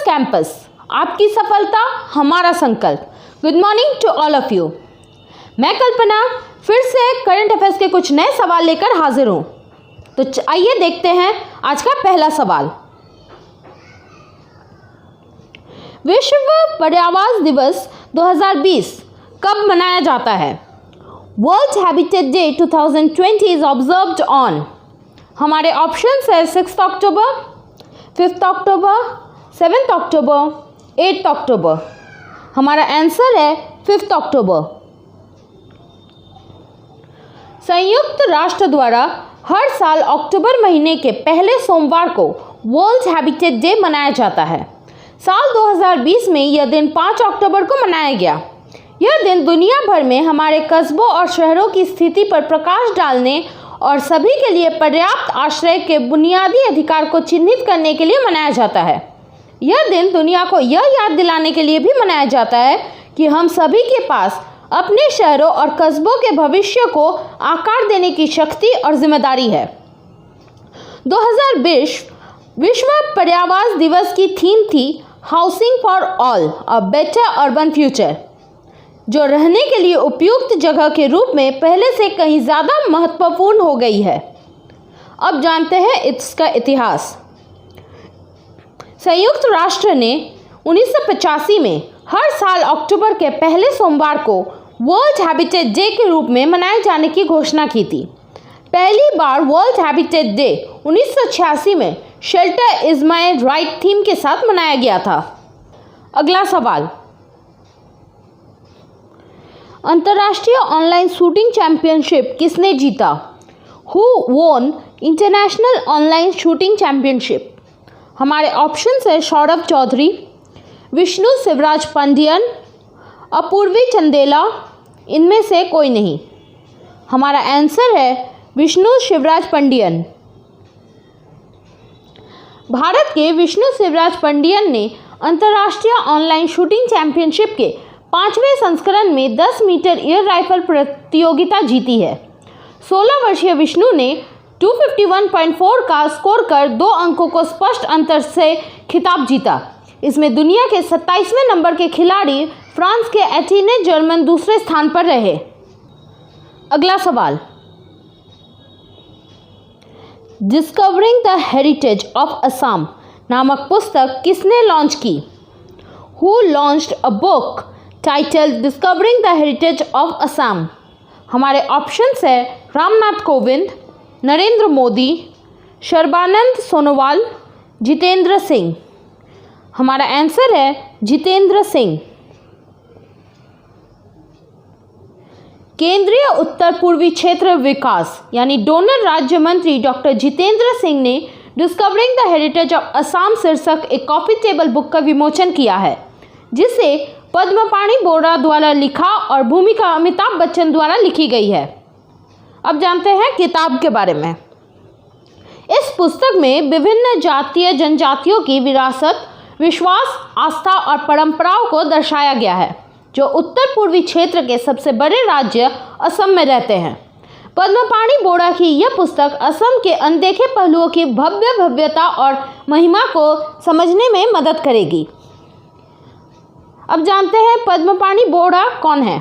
ISS campus, आपकी सफलता हमारा संकल्प। Good morning to all of you. मैं कल्पना फिर से करंट अफेयर्स के कुछ नए सवाल लेकर हाजिर हूँ। तो आइए देखते हैं आज का पहला सवाल। विश्व पर्यावरण दिवस 2020 कब मनाया जाता है? World habitat day 2020 is observed on. हमारे ऑप्शंस है 6 अक्टूबर, 5 अक्टूबर, 7 अक्टूबर, 8 अक्टूबर। हमारा आंसर है 5 अक्टूबर। संयुक्त राष्ट्र द्वारा हर साल अक्टूबर महीने के पहले सोमवार को वर्ल्ड हैबिटेट डे मनाया जाता है। साल 2020 में यह दिन 5 अक्टूबर को मनाया गया। यह दिन दुनिया भर में हमारे कस्बों और शहरों की स्थिति पर प्रकाश डालने और सभी के लिए पर्याप्त आश्रय के बुनियादी अधिकार को चिन्हित करने के लिए मनाया जाता है। यह दिन दुनिया को यह याद दिलाने के लिए भी मनाया जाता है कि हम सभी के पास अपने शहरों और कस्बों के भविष्य को आकार देने की शक्ति और जिम्मेदारी है। 2020 विश्व पर्यावरण दिवस की थीम थी housing for all, a better urban future, जो रहने के लिए उपयुक्त जगह के रूप में पहले से कहीं ज़्यादा महत्वपूर्ण हो गई है। अब जानते हैं इसका इतिहास। संयुक्त राष्ट्र ने 1985 में हर साल अक्टूबर के पहले सोमवार को वर्ल्ड हैबिटेट डे के रूप में मनाए जाने की घोषणा की थी। पहली बार वर्ल्ड हैबिटेट डे 1986 में shelter is my right theme के साथ मनाया गया था। अगला सवाल। अंतर्राष्ट्रीय ऑनलाइन शूटिंग चैंपियनशिप किसने जीता? हु वोन इंटरनेशनल ऑनलाइन शूटिंग चैंपियनशिप? हमारे ऑप्शंस है सौरभ चौधरी, विष्णु शिवराज पंडियन, अपूर्वी चंदेला, इनमें से कोई नहीं। हमारा आंसर है विष्णु शिवराज पंडियन। भारत के विष्णु शिवराज पंडियन ने अंतर्राष्ट्रीय ऑनलाइन शूटिंग चैंपियनशिप के 5वें संस्करण में 10 मीटर एयर राइफल प्रतियोगिता जीती है। 16 वर्षीय विष्णु ने 251.4 का स्कोर कर 2 अंकों को स्पष्ट अंतर से खिताब जीता। इसमें दुनिया के 27वें नंबर के खिलाड़ी फ्रांस के एथिने जर्मन दूसरे स्थान पर रहे। अगला सवाल। Discovering the heritage of Assam नामक पुस्तक किसने लॉन्च की? Who launched a book titled discovering the heritage of Assam? हमारे ऑप्शंस है रामनाथ कोविंद, नरेंद्र मोदी, सर्बानंद सोनोवाल, जितेंद्र सिंह। हमारा आंसर है जितेंद्र सिंह। केंद्रीय उत्तर पूर्वी क्षेत्र विकास यानी डोनर राज्य मंत्री डॉक्टर जितेंद्र सिंह ने discovering the heritage of Assam शीर्षक एक कॉफी टेबल बुक का विमोचन किया है, जिसे पद्मपाणि बोरा द्वारा लिखा और भूमिका अमिताभ बच्चन द्वारा लिखी गई है। अब जानते हैं किताब के बारे में। इस पुस्तक में विभिन्न जातीय जनजातियों की विरासत, विश्वास, आस्था और परंपराओं को दर्शाया गया है, जो उत्तर पूर्वी क्षेत्र के सबसे बड़े राज्य असम में रहते हैं। पद्मपाणि बोरा की यह पुस्तक असम के अनदेखे पहलुओं की भव्यता और महिमा को समझने में मदद करेगी। अब जानते हैं पद्मपाणि बोरा कौन है।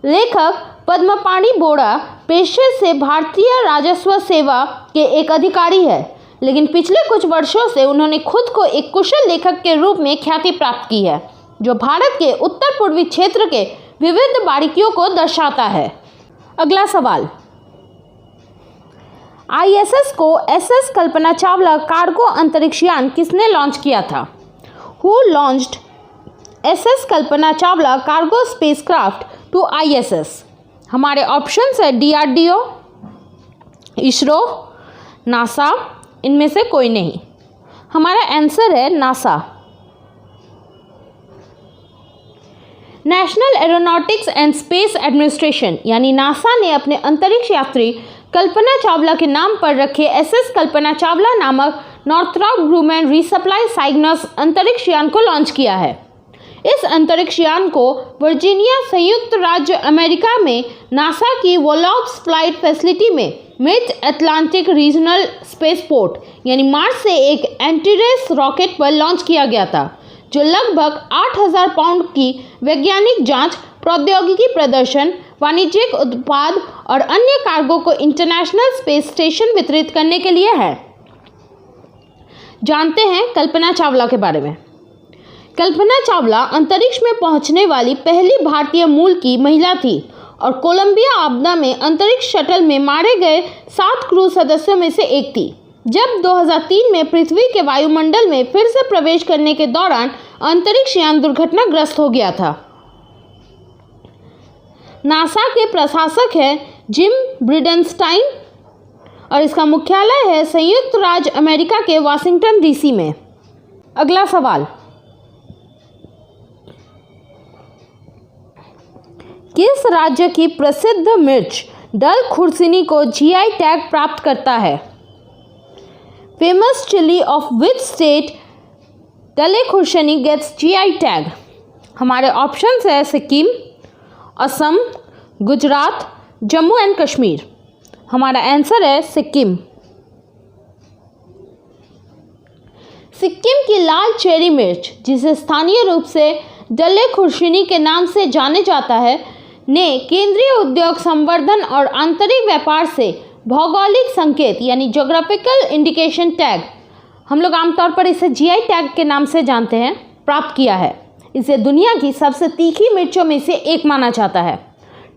लेखक पद्मपाणि बोरा पेशे से भारतीय राजस्व सेवा के एक अधिकारी है, लेकिन पिछले कुछ वर्षों से उन्होंने खुद को एक कुशल लेखक के रूप में ख्याति प्राप्त की है, जो भारत के उत्तर पूर्वी क्षेत्र के विविध बारीकियों को दर्शाता है। अगला सवाल। आईएसएस को एसएस कल्पना चावला कार्गो अंतरिक्ष यान किसने लॉन्च किया था? Who launched SS Kalpana Chawla cargo spacecraft to ISS? हमारे ऑप्शंस है डीआरडीओ, इसरो, नासा, इनमें से कोई नहीं। हमारा आंसर है NASA. National Aeronautics and Space Administration यानी नासा ने अपने अंतरिक्ष यात्री कल्पना चावला के नाम पर रखे एसएस कल्पना चावला नामक नॉर्थरॉप ग्रूमैन रीसप्लाई साइग्नस अंतरिक्ष यान को लॉन्च किया है। इस अंतरिक्ष यान को वर्जीनिया, संयुक्त राज्य अमेरिका में नासा की वोलॉप्स फ्लाइट फैसिलिटी में मिड अटलांटिक रीजनल स्पेसपोर्ट यानी मार्स से एक एंटीरेस रॉकेट पर लॉन्च किया गया था, जो लगभग 8000 पाउंड की वैज्ञानिक जांच, प्रौद्योगिकी प्रदर्शन, वाणिज्यिक उत्पाद और अन्य कार्गो को इंटरनेशनल स्पेस स्टेशन वितरित करने के लिए है। जानते हैं कल्पना चावला के बारे में। कल्पना चावला अंतरिक्ष में पहुंचने वाली पहली भारतीय मूल की महिला थी और कोलंबिया आपदा में अंतरिक्ष शटल में मारे गए 7 क्रू सदस्यों में से एक थी। जब 2003 में पृथ्वी के वायुमंडल में फिर से प्रवेश करने के दौरान अंतरिक्ष यान दुर्घटनाग्रस्त हो गया था। नासा के प्रशासक हैं जिम ब्रिडेनस्टाइन और इसका मुख्यालय है संयुक्त राज्य अमेरिका के वाशिंगटन डीसी में। अगला सवाल, किस राज्य की प्रसिद्ध मिर्च डल खुर्सिनी को जीआई टैग प्राप्त करता है? Famous chilli of which state Dalle Khursani gets GI tag? हमारे ऑप्शंस है सिक्किम, असम, गुजरात, जम्मू एंड कश्मीर। हमारा आंसर है सिक्किम। सिक्किम की लाल चेरी मिर्च, जिसे स्थानीय रूप से डले खुर्सिनी के नाम से जाने जाता है, ने केंद्रीय उद्योग संवर्धन और आंतरिक व्यापार से भौगोलिक संकेत यानी ज्योग्राफिकल इंडिकेशन टैग, हम लोग आमतौर पर इसे जीआई टैग के नाम से जानते हैं, प्राप्त किया है। इसे दुनिया की सबसे तीखी मिर्चों में से एक माना जाता है।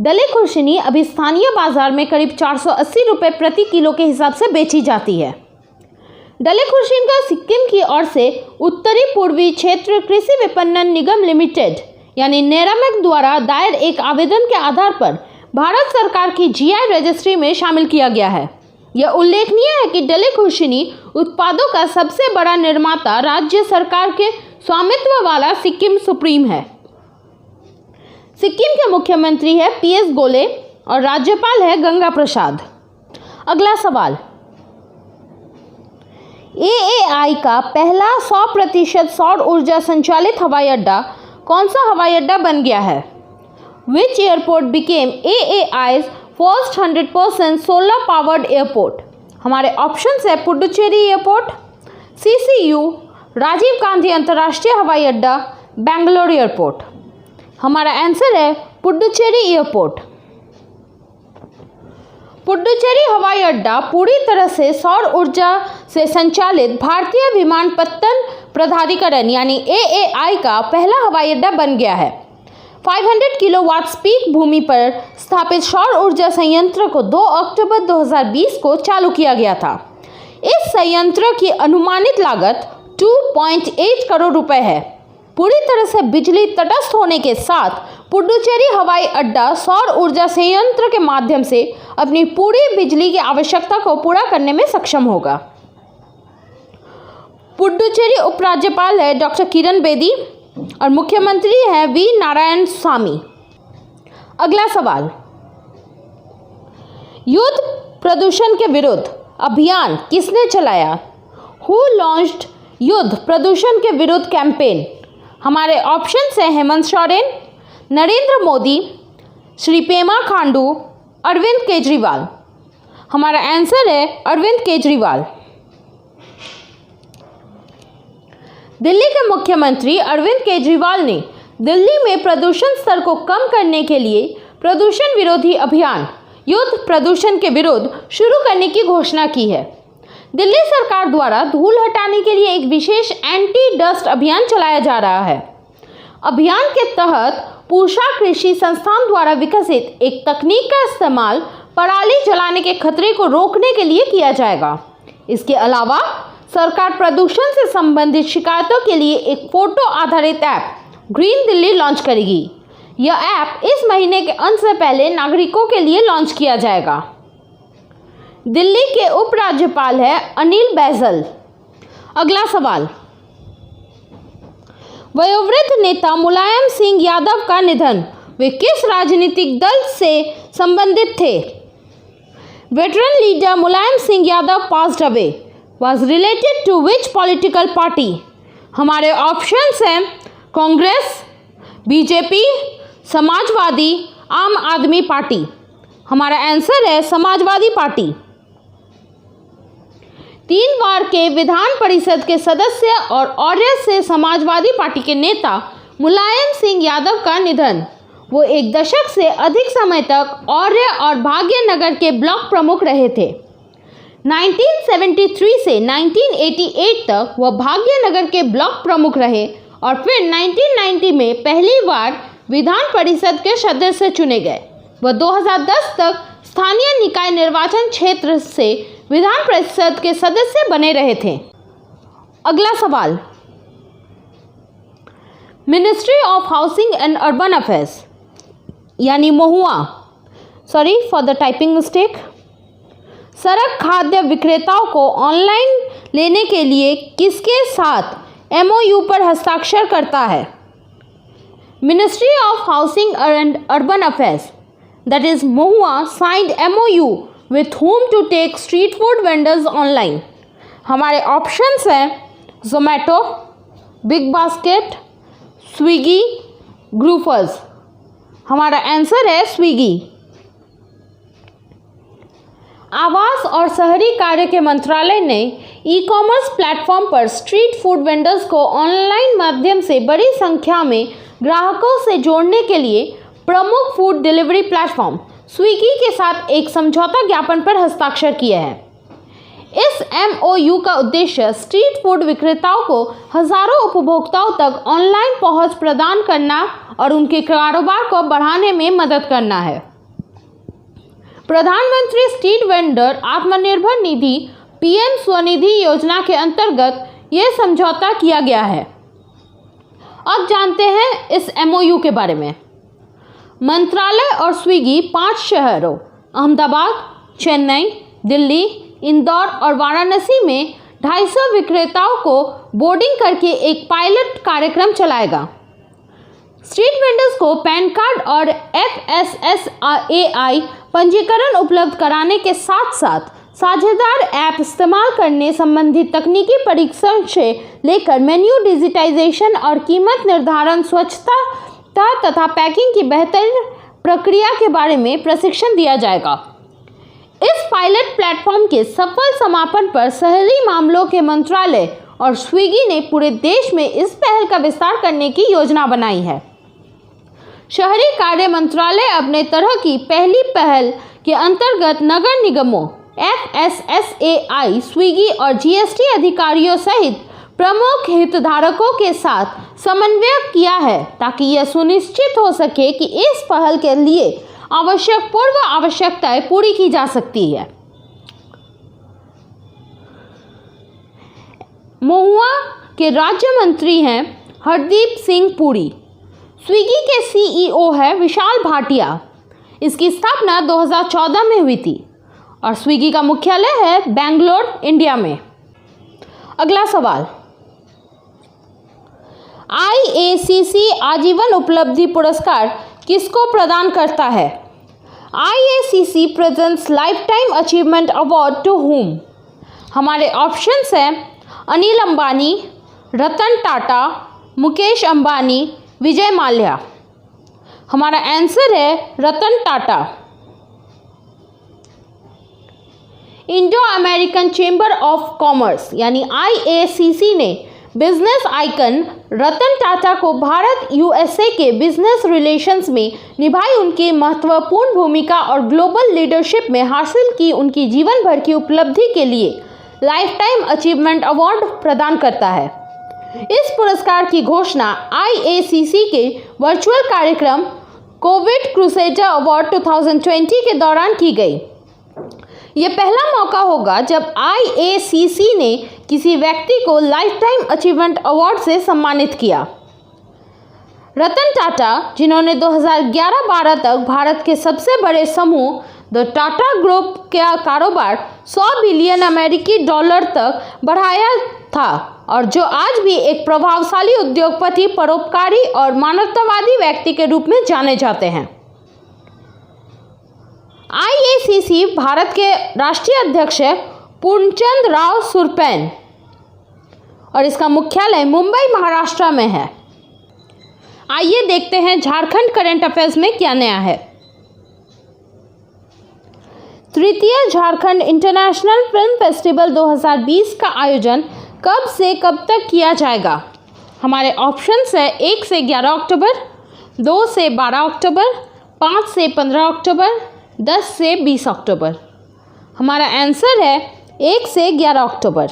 डले खुर्सिनी अभी स्थानीय बाजार में करीब 480 रुपये प्रति किलो के हिसाब से बेची जाती है। डले खुर्सिनी का सिक्किम की ओर से उत्तरी पूर्वी क्षेत्र कृषि विपणन निगम लिमिटेड यानी नेरामेक द्वारा दायर एक आवेदन के आधार पर भारत सरकार की जीआई रजिस्ट्री में शामिल किया गया है। यह उल्लेखनीय है कि डले खुर्सिनी उत्पादों का सबसे बड़ा निर्माता राज्य सरकार के स्वामित्व वाला सिक्किम सुप्रीम है। सिक्किम के मुख्यमंत्री है पीएस गोले और राज्यपाल है गंगा प्रसाद। अगला सवाल, एएआई का पहला 100% सौर ऊर्जा संचालित हवाई अड्डा कौन सा हवाई अड्डा बन गया है? Which airport became AAI's first 100% solar powered airport? हमारे ऑप्शंस है पुडुचेरी एयरपोर्ट, सीसीयू, राजीव गांधी अंतर्राष्ट्रीय हवाई अड्डा, बेंगलोर एयरपोर्ट। हमारा आंसर है पुडुचेरी एयरपोर्ट। पुडुचेरी हवाई अड्डा पूरी तरह से सौर ऊर्जा से संचालित भारतीय विमानपत्तन प्राधिकरण यानी एएआई का पहला हवाई अड्डा बन गया है। 500 किलोवाट पीक भूमि पर स्थापित सौर ऊर्जा संयंत्र को 2 अक्टूबर 2020 को चालू किया गया था। इस संयंत्र की अनुमानित लागत 2.8 करोड़ रुपए है। पूरी तरह से बिजली तटस्थ होने के साथ पुडुचेरी हवाई अड्डा सौर ऊर्जा संयंत्र के माध्यम से अपनी पूरी बिजली की आवश्यकता को पूरा करने में सक्षम होगा। पुडुचेरी उपराज्यपाल है डॉक्टर किरण बेदी और मुख्यमंत्री है वी नारायण स्वामी। अगला सवाल, युद्ध प्रदूषण के विरुद्ध अभियान किसने चलाया? हु लॉन्च्ड युद्ध प्रदूषण के विरुद्ध कैंपेन? हमारे ऑप्शंस हैं हेमंत सोरेन, नरेंद्र मोदी, श्री पेमा खांडू, अरविंद केजरीवाल। हमारा आंसर है अरविंद केजरीवाल। दिल्ली के मुख्यमंत्री अरविंद केजरीवाल ने दिल्ली में प्रदूषण स्तर को कम करने के लिए प्रदूषण विरोधी अभियान युद्ध प्रदूषण के विरुद्ध शुरू करने की घोषणा की है। दिल्ली सरकार द्वारा धूल हटाने के लिए एक विशेष एंटी डस्ट अभियान चलाया जा रहा है। अभियान के तहत पूषा कृषि संस्थान द्वारा विकसित एक तकनीक का इस्तेमाल पराली जलाने के खतरे को रोकने के लिए किया जाएगा। इसके अलावा सरकार प्रदूषण से संबंधित शिकायतों के लिए एक फोटो आधारित ऐप ग्रीन दिल्ली लॉन्च करेगी। यह ऐप इस महीने के अंत से पहले नागरिकों के लिए लॉन्च किया जाएगा। दिल्ली के उपराज्यपाल है अनिल बैजल। अगला सवाल, वयोवृद्ध नेता मुलायम सिंह यादव का निधन वे किस राजनीतिक दल से संबंधित थे? Veteran leader Mulayam Singh Yadav passed away was related to which political party? हमारे ऑप्शंस हैं कांग्रेस, बीजेपी, समाजवादी, आम आदमी पार्टी। हमारा आंसर है समाजवादी पार्टी। 3 बार के विधान परिषद के सदस्य और और्य से समाजवादी पार्टी के नेता मुलायम सिंह यादव का निधन। वो 1 दशक से अधिक समय तक और्य और भाग्यनगर के ब्लॉक प्रमुख रहे थे। 1973 से 1988 तक वह भाग्यनगर के ब्लॉक प्रमुख रहे और फिर 1990 में पहली बार विधान परिषद के सदस्य चुने गए। वह 2010 तक स्थानीय निकाय निर्वाचन क्षेत्र से विधान परिषद के सदस्य बने रहे थे। अगला सवाल, ministry of housing and urban affairs यानी MoHUA, sorry for the typing mistake, सड़क खाद्य विक्रेताओं को ऑनलाइन लेने के लिए किसके साथ MOU पर हस्ताक्षर करता है? Ministry of housing and urban affairs that is MOHUA signed MOU with whom to take street food vendors online. हमारे ऑप्शंस हैं जोमेटो, बिग बास्केट, स्विगी, ग्रूपर्स। हमारा आंसर है स्विगी। आवास और शहरी कार्य के मंत्रालय ने ई-कॉमर्स प्लेटफॉर्म पर स्ट्रीट फूड वेंडर्स को ऑनलाइन माध्यम से बड़ी संख्या में ग्राहकों से जोड़ने के लिए प्रमुख फूड डिलीवरी प्लेटफॉर्म स्विगी के साथ एक समझौता ज्ञापन पर हस्ताक्षर किए हैं। इस MOU का उद्देश्य स्ट्रीट फूड विक्रेताओं को हजारों उपभोक्ताओं तक ऑनलाइन पहुंच प्रदान करना और उनके कारोबार को बढ़ाने में मदद करना है। प्रधानमंत्री street vendor Atmanirbhar Nidhi PM Svanidhi योजना के अंतर्गत यह समझौता किया गया है। अब जानते हैं इस MOU के बारे में। मंत्रालय और स्विगी 5 शहरों अहमदाबाद, चेन्नई, दिल्ली, इंदौर और वाराणसी में 250 विक्रेताओं को बोर्डिंग करके एक पायलट कार्यक्रम चलाएगा। स्ट्रीट वेंडर्स को पैन कार्ड और FSSAI पंजीकरण उपलब्ध कराने के साथ साथ साझेदार ऐप इस्तेमाल करने संबंधी तकनीकी परीक्षण से लेकर मेन्यू डिजिटाइजेशन और कीमत निर्धारण, स्वच्छता तथा पैकिंग की बेहतर प्रक्रिया के बारे में प्रशिक्षण दिया जाएगा। इस पायलट प्लेटफॉर्म के सफल समापन पर शहरी मामलों के मंत्रालय और स्विगी ने पूरे देश में इस पहल का विस्तार करने की योजना बनाई है। शहरी कार्य मंत्रालय अपने तरह की पहली पहल के अंतर्गत नगर निगमों, FSSAI, स्विगी और GST अधिकारियों सहित प्रमुख हितधारकों के साथ समन्वय किया है ताकि यह सुनिश्चित हो सके कि इस पहल के लिए आवश्यक पूर्व आवश्यकताएं पूरी की जा सकती है। महुआ के राज्य मंत्री हैं हरदीप सिंह पुरी। स्विगी के CEO है विशाल भाटिया। इसकी स्थापना 2014 में हुई थी और स्विगी का मुख्यालय है बेंगलोर, इंडिया में। अगला सवाल, IACC आजीवन उपलब्धि पुरस्कार किसको प्रदान करता है? IACC presents lifetime achievement award to whom? हमारे ऑप्शंस हैं अनिल अंबानी, रतन टाटा, मुकेश अंबानी, विजय माल्या। हमारा आंसर है Ratan Tata. Indo American chamber of commerce यानी IACC ने बिजनेस आइकन रतन टाटा को भारत USA के बिजनेस रिलेशंस में निभाई उनकी महत्वपूर्ण भूमिका और ग्लोबल लीडरशिप में हासिल की उनकी जीवन भर की उपलब्धि के लिए लाइफटाइम अचीवमेंट अवार्ड प्रदान करता है। इस पुरस्कार की घोषणा IACC के वर्चुअल कार्यक्रम कोविड क्रूसेडर अवार्ड 2020 के दौरान की गई। यह पहला मौका होगा जब IACC ने किसी व्यक्ति को लाइफटाइम अचीवमेंट अवार्ड से सम्मानित किया। रतन टाटा, जिन्होंने 2011-12 तक भारत के सबसे बड़े समूह द टाटा ग्रुप का कारोबार 100 बिलियन अमेरिकी डॉलर तक बढ़ाया था और जो आज भी एक प्रभावशाली उद्योगपति, परोपकारी और मानवतावादी व्यक्ति के रूप में जाने जाते हैं। IACC भारत के राष्ट्रीय अध्यक्ष पूर्णचंद राव सुरपैन और इसका मुख्यालय मुंबई, महाराष्ट्र में है। आइए देखते हैं झारखंड करंट अफेयर्स में क्या नया है। तृतीय झारखंड इंटरनेशनल फिल्म फेस्टिवल 2020 का आयोजन कब से कब तक किया जाएगा? हमारे ऑप्शंस है 1 से 11 अक्टूबर, 2 से 12 अक्टूबर, 5 से 15 अक्टूबर, 10 से 20 अक्टूबर। हमारा आंसर है 1 से 11 अक्टूबर।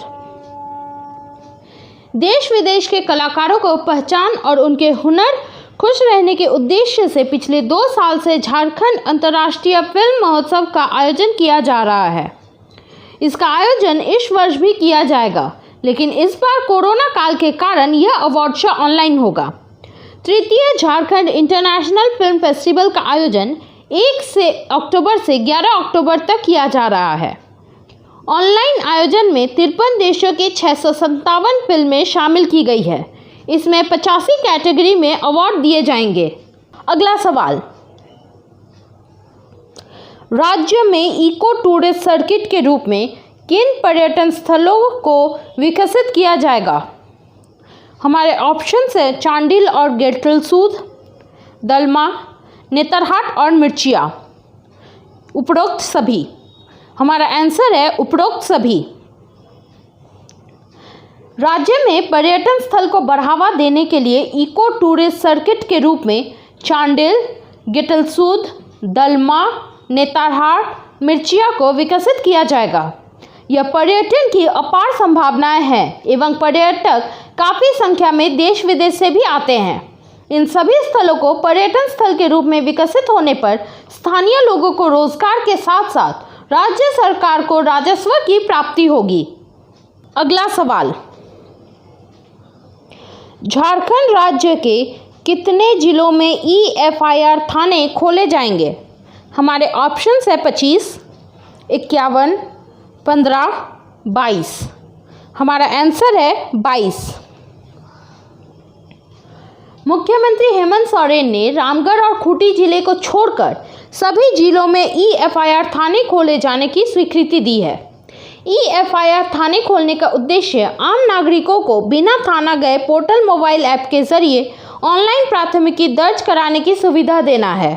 देश विदेश के कलाकारों को पहचान और उनके हुनर खुश रहने के उद्देश्य से पिछले 2 साल से झारखंड अंतर्राष्ट्रीय फिल्म महोत्सव का आयोजन किया जा रहा है। इसका आयोजन इस वर्ष भी किया जाएगा, लेकिन इस बार कोरोना काल के कारण यह अवार्ड शो ऑनलाइन होगा। तृतीय झारखंड इंटरनेशनल फिल्म फेस्टिवल का आयोजन 1 से अक्टूबर से 11 अक्टूबर तक किया जा रहा है। ऑनलाइन आयोजन में 53 देशों की 657 फिल्में शामिल की गई है। इसमें 85 कैटेगरी में अवार्ड दिए जाएंगे। अगला सवाल, राज्य में इको टूरिस्ट सर्किट के रूप में किन पर्यटन स्थलों को विकसित किया जाएगा? हमारे ऑप्शंस है चांडिल और गेटलसूद, दलमा, नेतरहाट और मिर्चिया। उपरोक्त सभी। हमारा आंसर है उपरोक्त सभी। राज्य में पर्यटन स्थल को बढ़ावा देने के लिए इको टूरिस्ट सर्किट के रूप में चांडिल, गेटलसूद, दलमा, नेतरहाट, मिर्चिया को विकसित किया जाएगा। यह पर्यटन की अपार संभावनाएं हैं एवं पर्यटक काफ़ी संख्या में देश विदेश से भी आते हैं। इन सभी स्थलों को पर्यटन स्थल के रूप में विकसित होने पर स्थानीय लोगों को रोजगार के साथ साथ राज्य सरकार को राजस्व की प्राप्ति होगी। अगला सवाल, झारखंड राज्य के कितने जिलों में EFIR थाने खोले जाएंगे? हमारे ऑप्शंस है 25, 51, 15, 22। हमारा आंसर है 22। मुख्यमंत्री हेमंत सोरेन ने रामगढ़ और खूंटी जिले को छोड़कर सभी जिलों में EFIR थाने खोले जाने की स्वीकृति दी है। EFIR थाने खोलने का उद्देश्य आम नागरिकों को बिना थाना गए पोर्टल मोबाइल ऐप के जरिए ऑनलाइन प्राथमिकी दर्ज कराने की सुविधा देना है।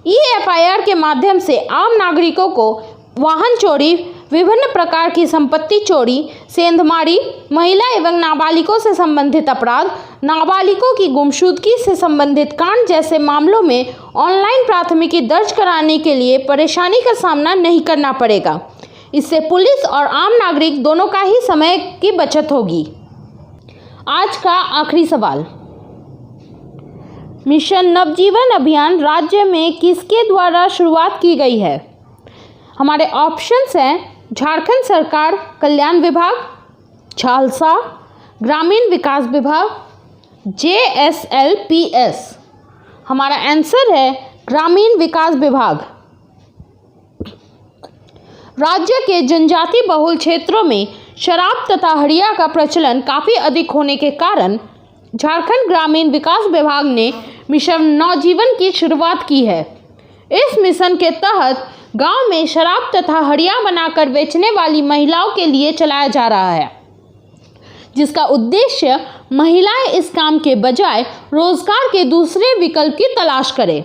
EFIR के माध्यम से आम नागरिकों को वाहन चोरी, विभिन्न प्रकार की संपत्ति चोरी, सेंधमारी, महिला एवं नाबालिगों से संबंधित अपराध, नाबालिगों की गुमशुदगी से संबंधित कांड जैसे मामलों में ऑनलाइन प्राथमिकी दर्ज कराने के लिए परेशानी का सामना नहीं करना पड़ेगा। इससे पुलिस और आम नागरिक दोनों का ही समय की बचत होगी। आज का आखिरी सवाल, मिशन नवजीवन अभियान राज्य में किसके द्वारा शुरुआत की गई है? हमारे ऑप्शंस हैं झारखंड सरकार कल्याण विभाग, झालसा ग्रामीण विकास विभाग, JSLPS। हमारा आंसर है ग्रामीण विकास विभाग। राज्य के जनजाति बहुल क्षेत्रों में शराब तथा हड़िया का प्रचलन काफ़ी अधिक होने के कारण झारखंड ग्रामीण विकास विभाग ने मिशन नवजीवन की शुरुआत की है। इस मिशन के तहत गांव में शराब तथा हड़िया बनाकर बेचने वाली महिलाओं के लिए चलाया जा रहा है, जिसका उद्देश्य महिलाएं इस काम के बजाय रोजगार के दूसरे विकल्प की तलाश करें।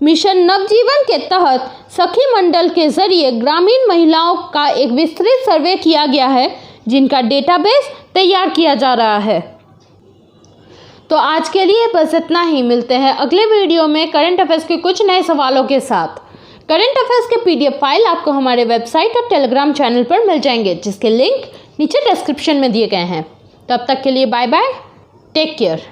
मिशन नवजीवन के तहत सखी मंडल के जरिए ग्रामीण महिलाओं का एक विस्तृत सर्वे किया गया है, जिनका डेटाबेस तैयार किया जा रहा है। तो आज के लिए बस इतना ही। मिलते हैं अगले वीडियो में करंट अफेयर्स के कुछ नए सवालों के साथ। करंट अफेयर्स के PDF फाइल आपको हमारे वेबसाइट और टेलीग्राम चैनल पर मिल जाएंगे, जिसके लिंक नीचे डिस्क्रिप्शन में दिए गए हैं। तब तक के लिए बाय बाय, टेक केयर।